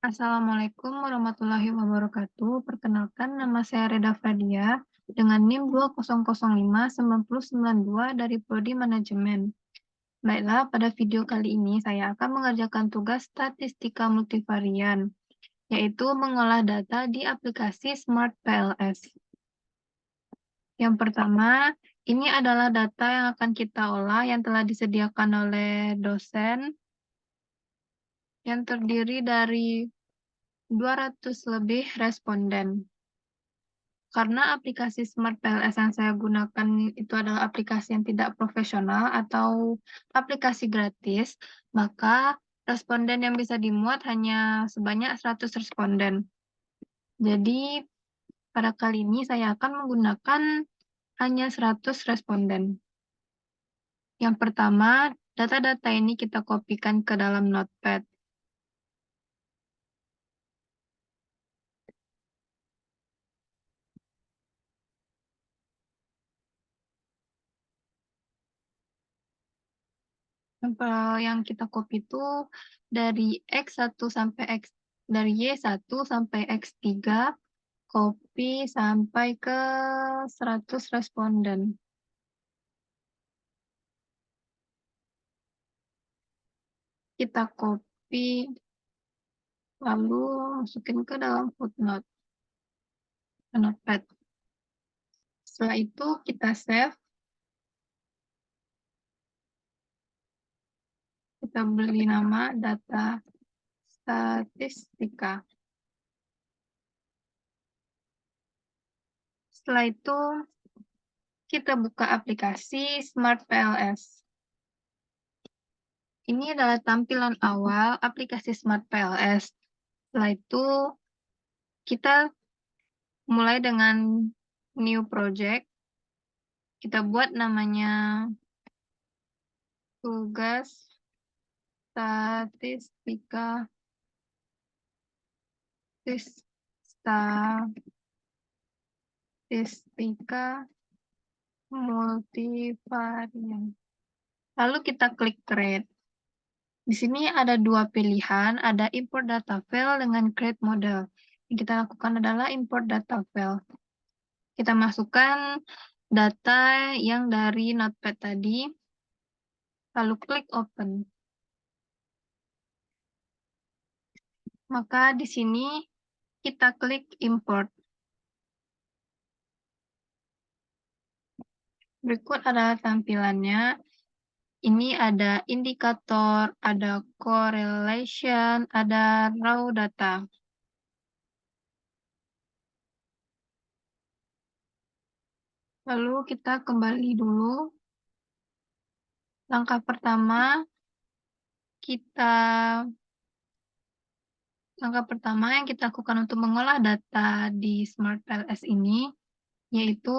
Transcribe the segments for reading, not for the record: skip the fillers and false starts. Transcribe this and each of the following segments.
Assalamualaikum warahmatullahi wabarakatuh. Perkenalkan, nama saya Reda Fradia dengan NIM 20059092 dari Prodi Manajemen. Baiklah, pada video kali ini saya akan mengerjakan tugas statistika multivarian, yaitu mengolah data di aplikasi Smart PLS. Yang pertama, ini adalah data yang akan kita olah yang telah disediakan oleh dosen yang terdiri dari 200 lebih responden. Karena aplikasi Smart PLS yang saya gunakan itu adalah aplikasi yang tidak profesional atau aplikasi gratis, maka responden yang bisa dimuat hanya sebanyak 100 responden. Jadi, pada kali ini saya akan menggunakan hanya 100 responden. Yang pertama, data-data ini kita kopikan ke dalam Notepad. Yang kita copy itu dari X1 sampai dari Y1 sampai X3, copy sampai ke 100 responden. Kita copy, lalu masukin ke dalam footnote, ke Notepad. Setelah itu kita save. Kita beri nama data statistika. Setelah itu, kita buka aplikasi Smart PLS. Ini adalah tampilan awal aplikasi Smart PLS. Setelah itu, kita mulai dengan new project. Kita buat namanya tugas statistika multivarian. Lalu kita klik create. Di sini ada dua pilihan, ada import data file dengan create model. Yang kita lakukan adalah import data file. Kita masukkan data yang dari Notepad tadi, lalu klik open. Maka di sini kita klik import. Berikut adalah tampilannya. Ini ada indikator, ada correlation, ada raw data. Lalu kita kembali dulu. Langkah pertama, yang kita lakukan untuk mengolah data di Smart PLS ini, yaitu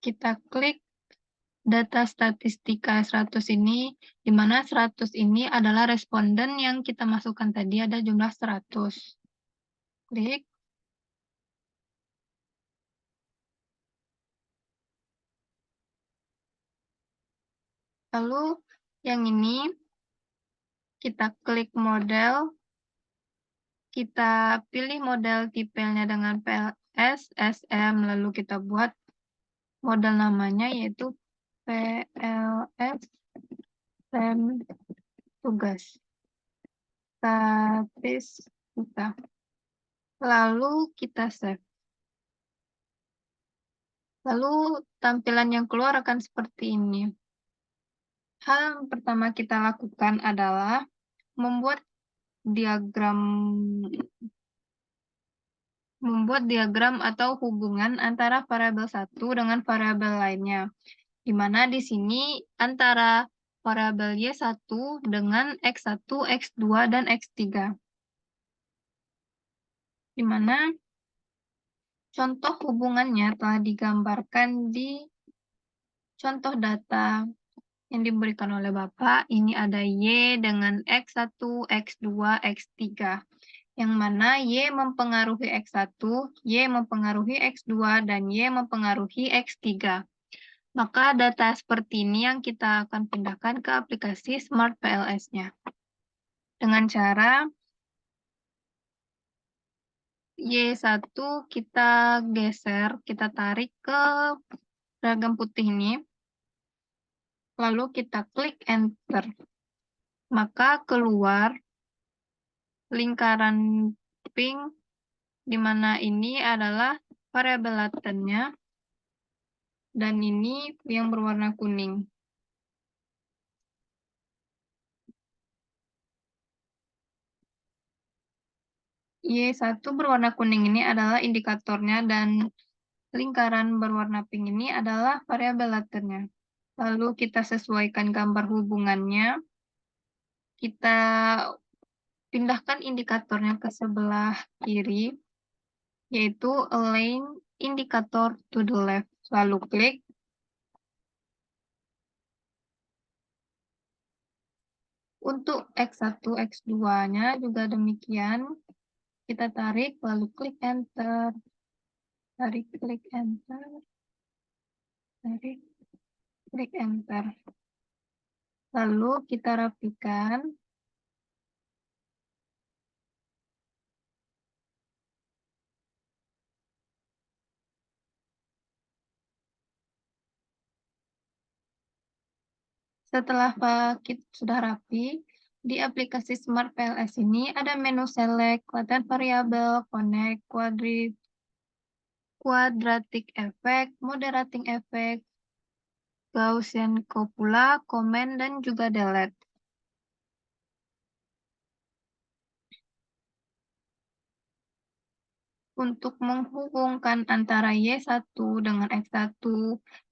kita klik data statistika 100 ini, di mana 100 ini adalah responden yang kita masukkan tadi, ada jumlah 100. Klik. Lalu yang ini, kita klik model, kita pilih model tipenya dengan PLS, SM, lalu kita buat model namanya yaitu PLS SEM tugas statistika. Lalu kita save. Lalu tampilan yang keluar akan seperti ini. Hal yang pertama kita lakukan adalah membuat diagram atau hubungan antara variabel satu dengan variabel lainnya. Di mana di sini antara variabel Y1 dengan X1, X2, dan X3. Di mana contoh hubungannya telah digambarkan di contoh data yang diberikan oleh Bapak. Ini ada Y dengan X1, X2, X3. Yang mana Y mempengaruhi X1, Y mempengaruhi X2, dan Y mempengaruhi X3. Maka data seperti ini yang kita akan pindahkan ke aplikasi Smart PLS-nya. dengan cara Y1 kita geser, kita tarik ke seragam putih ini, lalu kita klik Enter. Maka keluar lingkaran pink, di mana ini adalah variabel latennya, dan ini yang berwarna kuning. Y1 berwarna kuning ini adalah indikatornya, dan lingkaran berwarna pink ini adalah variabel latennya. Lalu kita sesuaikan gambar hubungannya. Kita pindahkan indikatornya ke sebelah kiri, yaitu align indikator to the left. Lalu klik. Untuk X1, X2-nya juga demikian. Kita tarik, lalu klik Enter. Tarik, klik Enter. Tarik, klik Enter. Lalu kita rapikan. Setelah Pakit sudah rapi, di aplikasi Smart PLS ini ada menu Select, Latent Variable, Connect, Quadratic Effect, Moderating Effect, Gaussian Copula, Comment, dan juga Delete. Untuk menghubungkan antara Y1 dengan X1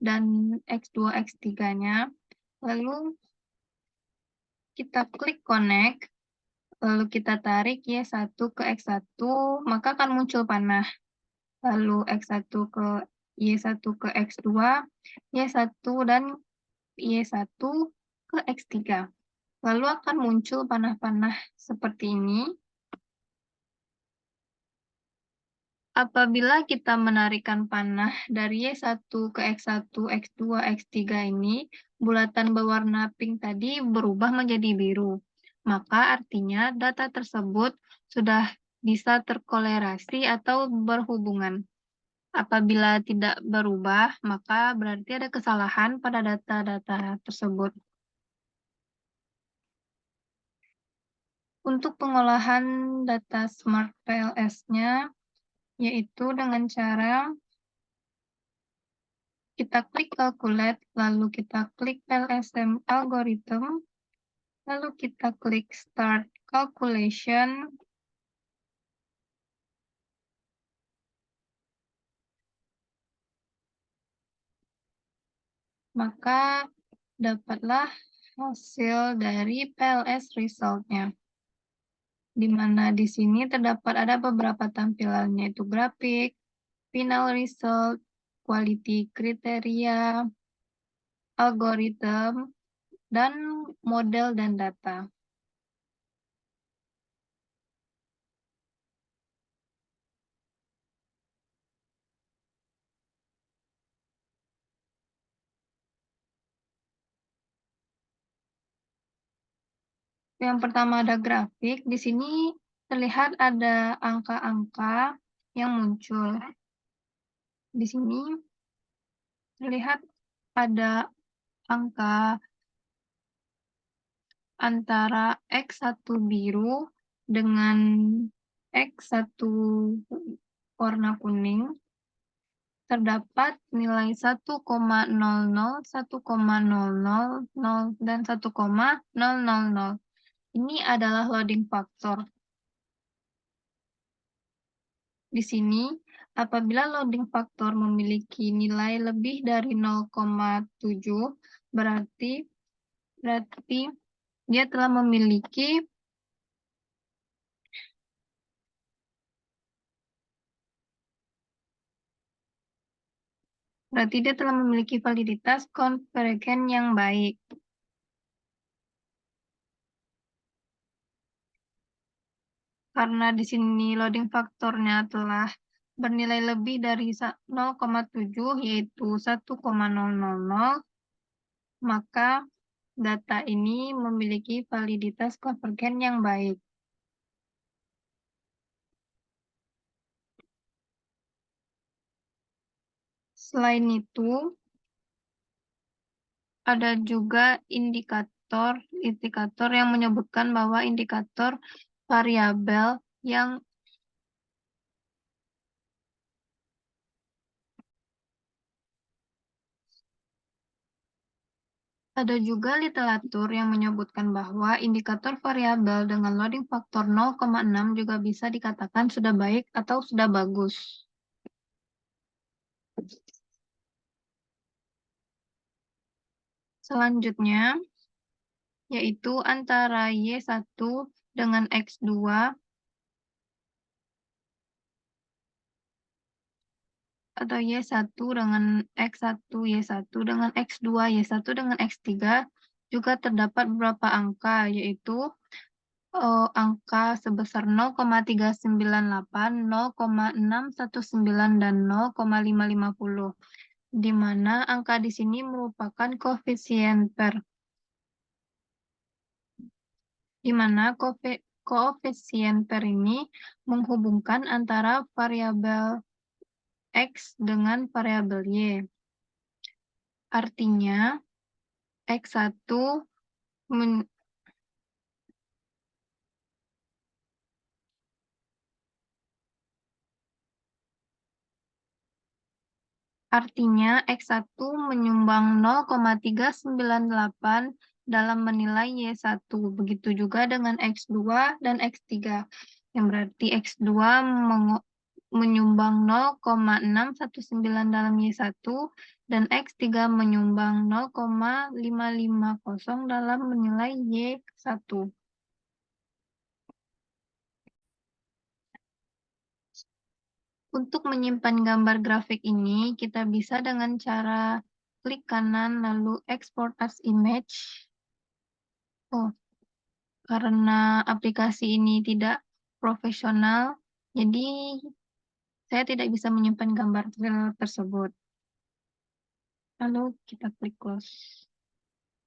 dan X2, X3-nya, lalu kita klik Connect, lalu kita tarik Y1 ke X1, maka akan muncul panah. Lalu X1 ke Y1 ke X2, Y1 dan Y1 ke X3. Lalu akan muncul panah-panah seperti ini. Apabila kita menarikan panah dari Y1 ke X1, X2, X3 ini, bulatan berwarna pink tadi berubah menjadi biru. Maka artinya data tersebut sudah bisa terkolerasi atau berhubungan. Apabila tidak berubah, maka berarti ada kesalahan pada data-data tersebut. Untuk pengolahan data Smart PLS-nya, yaitu dengan cara kita klik Calculate, lalu kita klik LSM Algorithm, lalu kita klik Start Calculation. Maka dapatlah hasil dari PLS result-nya. Di mana di sini terdapat ada beberapa tampilan, yaitu grafik, final result, quality kriteria, algorithm, dan model dan data. Yang pertama ada grafik. Di sini terlihat ada angka-angka yang muncul. Di sini terlihat ada angka antara X1 biru dengan X1 warna kuning. Terdapat nilai 1,00, 1,000, dan 1,000. Ini adalah loading factor. Di sini, apabila loading factor memiliki nilai lebih dari 0,7, berarti dia telah memiliki validitas konvergen yang baik. Karena di sini loading faktornya telah bernilai lebih dari 0,7, yaitu 1,000, maka data ini memiliki validitas konvergen yang baik. Selain itu, ada juga indikator yang menyebutkan bahwa indikator variabel yang Ada juga literatur yang menyebutkan bahwa indikator variabel dengan loading faktor 0,6 juga bisa dikatakan sudah baik atau sudah bagus. Selanjutnya, yaitu antara Y1 dengan X2 atau Y1 dengan X1, Y1 dengan X2, Y1 dengan X3 juga terdapat beberapa angka, yaitu angka sebesar 0,398, 0,619, dan 0,550, di mana angka di sini merupakan koefisien per ini menghubungkan antara variabel X dengan variabel Y. Artinya, X1 Artinya, X1 menyumbang 0,398 dalam menilai Y1. Begitu juga dengan X2 dan X3. Yang berarti X2 menyumbang 0,619 dalam Y1 dan X3 menyumbang 0,550 dalam menilai Y1. Untuk menyimpan gambar grafik ini, kita bisa dengan cara klik kanan lalu export as image. Oh, karena aplikasi ini tidak profesional, jadi saya tidak bisa menyimpan gambar tersebut. Lalu kita klik close.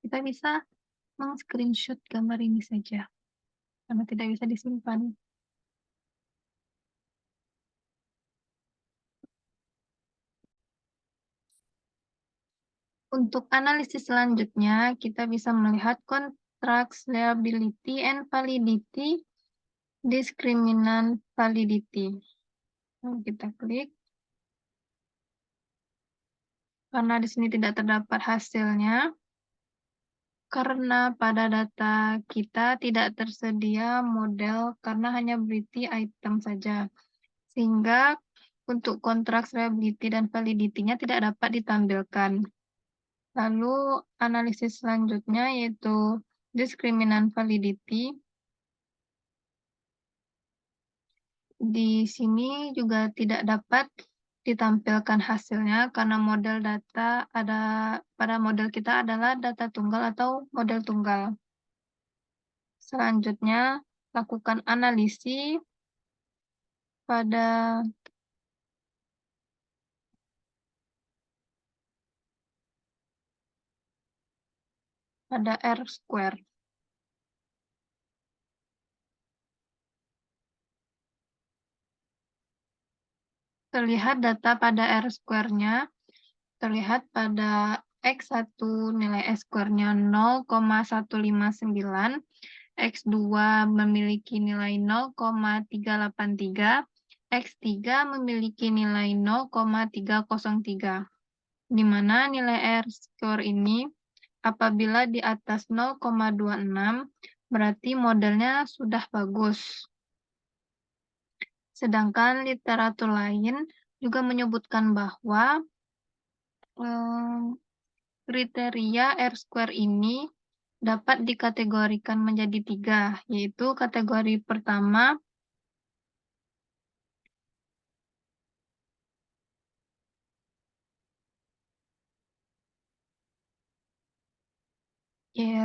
Kita bisa meng-screenshot gambar ini saja, karena tidak bisa disimpan. Untuk analisis selanjutnya, kita bisa melihat contract liability and validity, discriminant validity. Lalu kita klik. Karena di sini tidak terdapat hasilnya, karena pada data kita tidak tersedia model karena hanya berisi item saja. Sehingga untuk kontrak reliability dan validity-nya tidak dapat ditampilkan. Lalu analisis selanjutnya yaitu discriminant validity. Di sini juga tidak dapat ditampilkan hasilnya karena model data pada model kita adalah data tunggal atau model tunggal. Selanjutnya, lakukan analisis pada R-square. Terlihat data pada R-square-nya, terlihat pada X1 nilai S-square-nya 0,159, X2 memiliki nilai 0,383, X3 memiliki nilai 0,303, di mana nilai R-square ini apabila di atas 0,26 berarti modelnya sudah bagus. Sedangkan literatur lain juga menyebutkan bahwa kriteria R-square ini dapat dikategorikan menjadi 3, yaitu kategori pertama,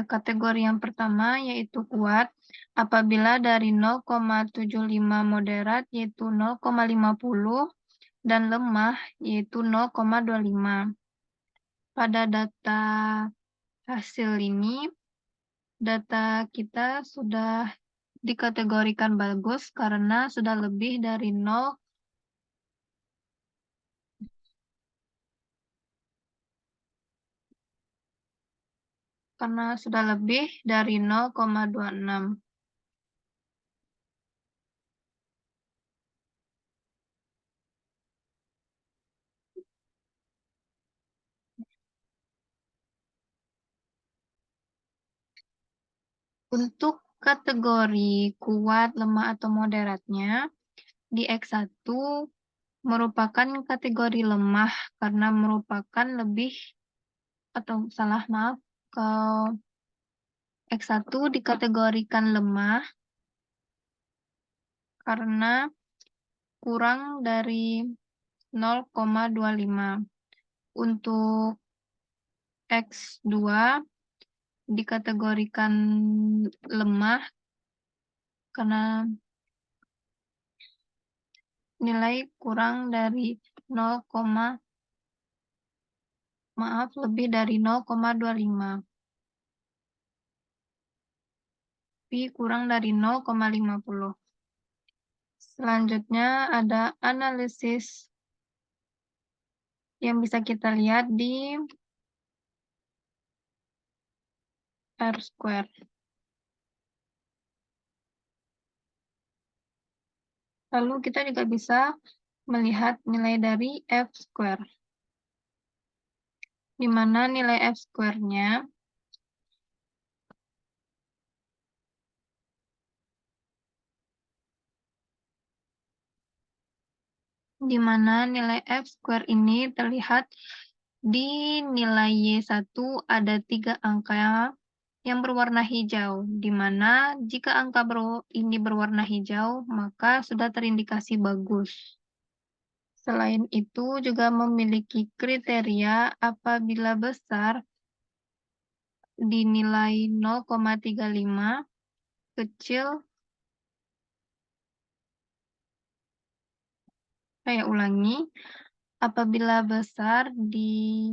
kategori yang pertama yaitu kuat apabila dari 0,75 moderat yaitu 0,50 dan lemah yaitu 0,25. Pada data Hasil ini, data kita sudah dikategorikan bagus karena sudah lebih dari 0, karena sudah lebih dari 0,26. Untuk kategori kuat, lemah, atau moderatnya, di X1 merupakan kategori lemah karena merupakan lebih, atau salah, maaf, ke X1 dikategorikan lemah karena kurang dari 0,25. Untuk X2 dikategorikan lemah karena nilai kurang dari 0, lebih dari 0,25. Tapi kurang dari 0,50. Selanjutnya ada analisis yang bisa kita lihat di R-square. Lalu kita juga bisa melihat nilai dari F-square, di mana nilai F-square-nya F-square ini terlihat di nilai Y1 ada 3 angka yang berwarna hijau, di mana jika angka ini berwarna hijau, maka sudah terindikasi bagus. Selain itu juga memiliki kriteria apabila besar di nilai 0,35, kecil, saya ulangi, apabila besar di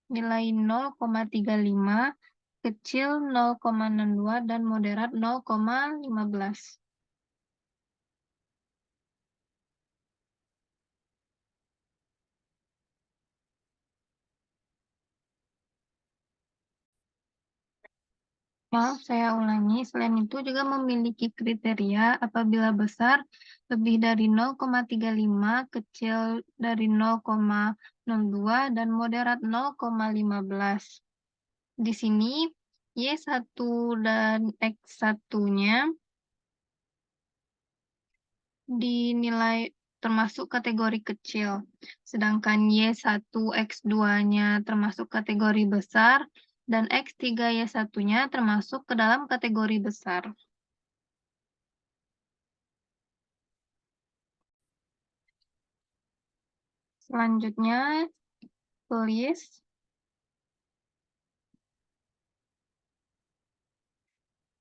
nilai 0,35, kecil 0,62, dan moderat 0,15. Maaf, saya ulangi. Selain itu juga memiliki kriteria apabila besar lebih dari 0,35, kecil dari 0,02, dan moderat 0,15. Di sini Y1 dan X1-nya dinilai termasuk kategori kecil, sedangkan Y1 X2-nya termasuk kategori besar, dan X3 Y1-nya termasuk ke dalam kategori besar. Selanjutnya, tulis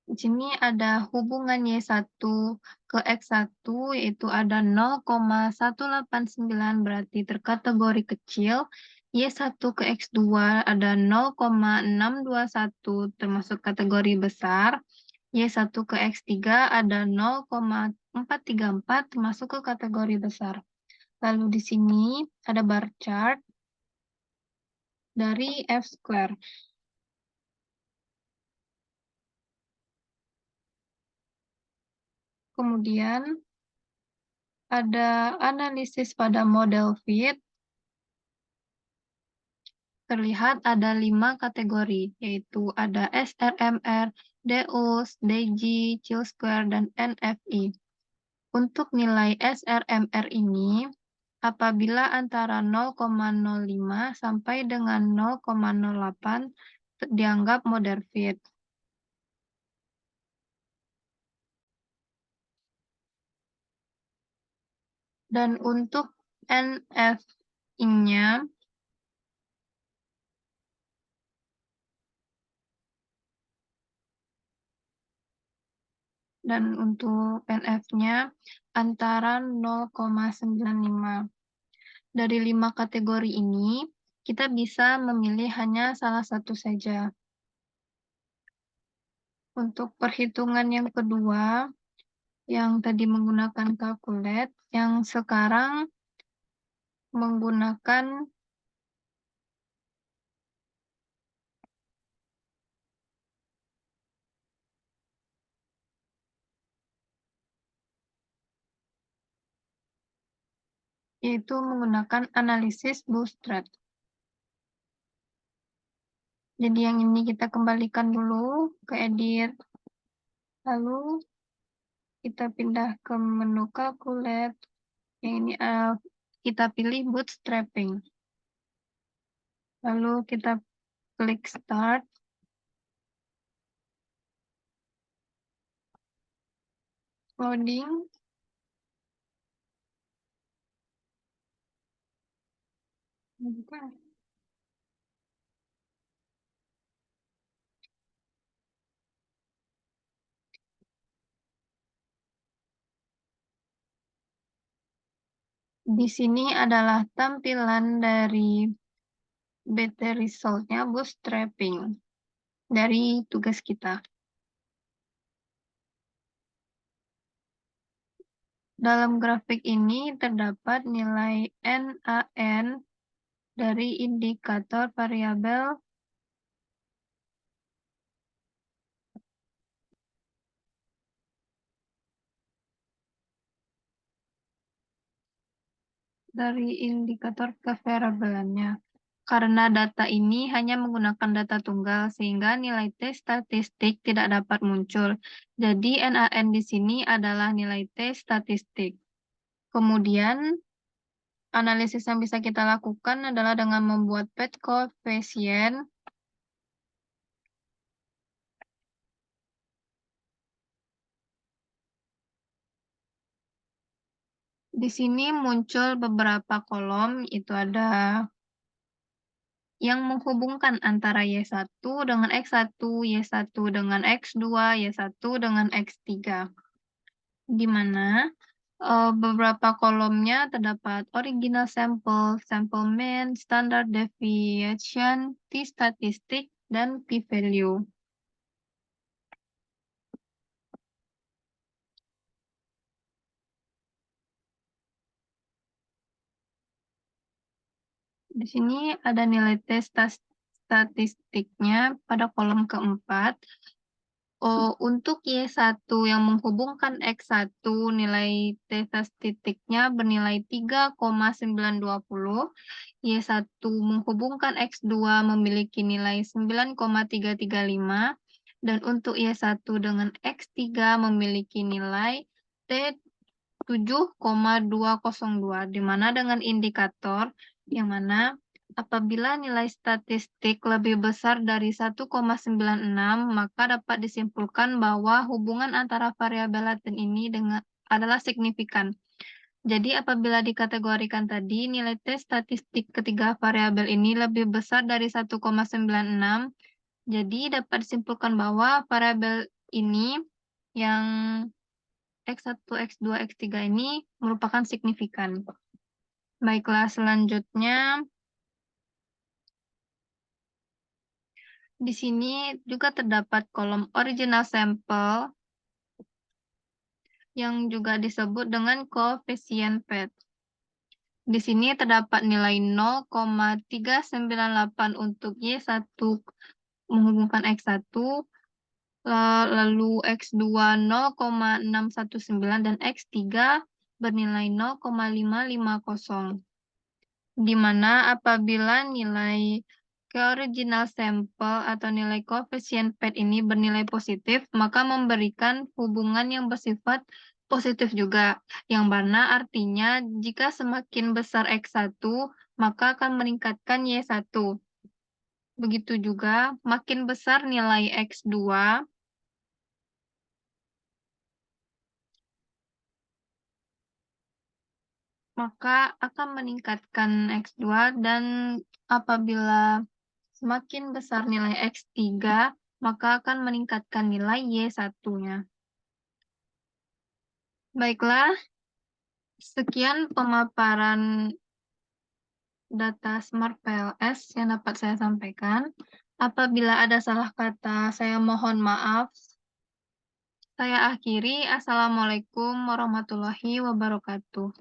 di sini ada hubungan Y1 ke X1, yaitu ada 0,189 berarti terkategori kecil. Y1 ke X2 ada 0,621 termasuk kategori besar. Y1 ke X3 ada 0,434 termasuk ke kategori besar. Lalu di sini ada bar chart dari F-square. Kemudian ada analisis pada model fit. Terlihat ada 5 kategori, yaitu ada SRMR, DUS, DG, Chi-square, dan NFI. Untuk nilai SRMR ini, apabila antara 0,05 sampai dengan 0,08 dianggap model fit. Dan untuk NFI-nya, antara 0,95. Dari 5 kategori ini, kita bisa memilih hanya salah satu saja. Untuk perhitungan yang kedua, yang tadi menggunakan calculate, yang sekarang menggunakan yaitu menggunakan analisis bootstrap. Jadi yang ini kita kembalikan dulu ke edit, lalu kita pindah ke menu calculate. Yang ini kita pilih bootstrapping. Lalu kita klik start. Loading. Bukan. Di sini adalah tampilan dari BT result-nya bootstrapping dari tugas kita. Dalam grafik ini terdapat nilai NaN dari indikator variabel variabelnya. Karena data ini hanya menggunakan data tunggal, sehingga nilai T statistik tidak dapat muncul. Jadi NaN di sini adalah nilai T statistik. Kemudian, analisis yang bisa kita lakukan adalah dengan membuat pad koefisien. Di sini muncul beberapa kolom, itu ada yang menghubungkan antara Y1 dengan X1, Y1 dengan X2, Y1 dengan X3. Di mana beberapa kolomnya terdapat original sample, sample mean, standard deviation, t-statistic, dan p-value. Di sini ada nilai T statistiknya pada kolom keempat. Untuk Y1 yang menghubungkan X1, nilai T statistiknya bernilai 3,920. Y1 menghubungkan X2 memiliki nilai 9,335. Dan untuk Y1 dengan X3 memiliki nilai T 7,202, di mana dengan indikator yang mana apabila nilai statistik lebih besar dari 1,96, maka dapat disimpulkan bahwa hubungan antara variabel laten ini adalah signifikan. Jadi apabila dikategorikan tadi, nilai T statistik ketiga variabel ini lebih besar dari 1,96, jadi dapat disimpulkan bahwa variabel ini yang X1, X2, X3 ini merupakan signifikan. Baiklah, selanjutnya di sini juga terdapat kolom original sample yang juga disebut dengan koefisien PET. Di sini terdapat nilai 0,398 untuk Y1 menghubungkan X1, lalu X2 0,619 dan X3 bernilai 0,550. Di mana apabila nilai original sample atau nilai koefisien PET ini bernilai positif, maka memberikan hubungan yang bersifat positif juga. Yang mana artinya jika semakin besar X1, maka akan meningkatkan Y1. Begitu juga makin besar nilai X2, maka akan meningkatkan X2, dan apabila semakin besar nilai X3, maka akan meningkatkan nilai Y1-nya. Baiklah, sekian pemaparan data Smart PLS yang dapat saya sampaikan. Apabila ada salah kata, saya mohon maaf. Saya akhiri, assalamualaikum warahmatullahi wabarakatuh.